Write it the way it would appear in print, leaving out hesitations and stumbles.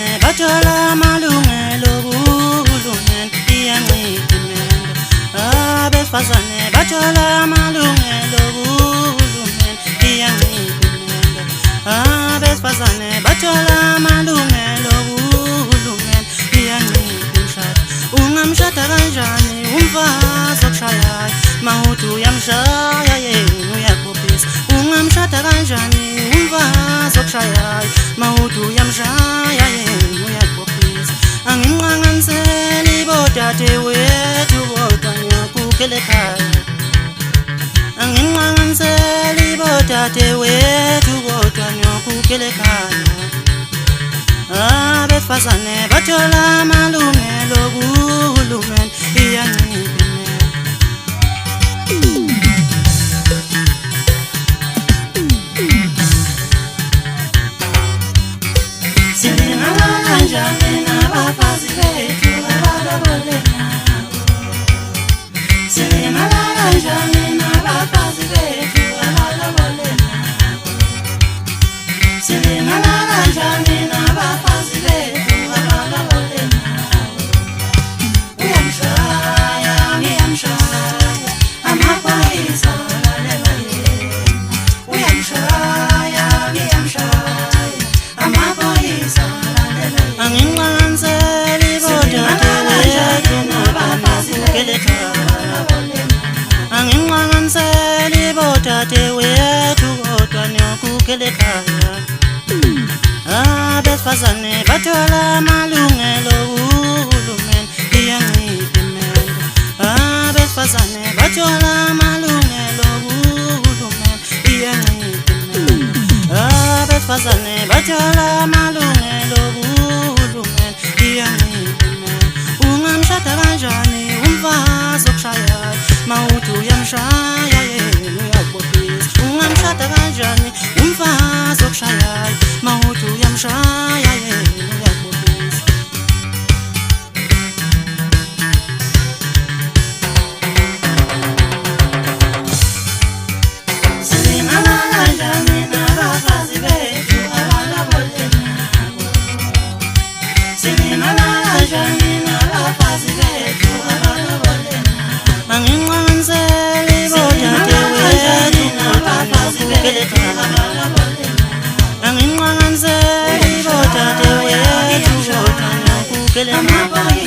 Abesifazane bathola amalungelo kuhulumeni iyancipimenda. Abesifazane bathola amalungelo kuhulumeni iyancipimenda. Abesifazane bathola amalungelo kuhulumeni iyancipimshada. Ungamshada kanjani umfazi okushayayo mawuthi uyamshaya yena uyakhophisa? Ungamshada kanjani umfazi okushayayo mawuthi uyamshaya yena uyakhophisa? Angimnqanqaniseli bodadewethu kodwa ngiyakukele ekhaya. Angimnqanqaniseli bodadewethu kodwa ngiyakukele ekhaya. Abesifazane bathola amalungelo kuhulumeni iyancipimenda. Silingana kanjani nabafazi bethu abalobole nabo? Silingana kanjani nabafazi bethu abalobole nabo? Silingana kanjani nabafazi bethu abalobole nabo? Uyamshaya ngiyamshaya amaphoyisa lalela yena. Uyamshaya ngiyamshaya amaphoyisa lalela yena. Angimnqanqaniseli bodadewethu nabafazi bethu abalobole nabo. Angimnqanqaniseli bodadewethu kodwa ngiyakukele ekhaya. Abesifazane bathola amalungelo kuhulumeni iyancipimenda. Abesifazane bathola amalungelo kuhulumeni iyancipimenda. Abesifazane bathola amalungelo kuhulumeni iyancipimenda. Ungamshada kanjani umfazi okushayayo mawuthi uyamshaya yena uyakhophisa? Ungamshada kanjani umfazi okushayayo mawuthi uyamshaya yena uyakhophisa? Silingana kanjani nabafazi bethu abalobole nabo? Silingana kanjani nabafazi bethu abalobole nabo? Angimnqanqaniseli bodadewethu nabafazi bethu abalobole nabo. Angimnqanqaniseli bodadewethu kodwa ngiyakukele ekhaya.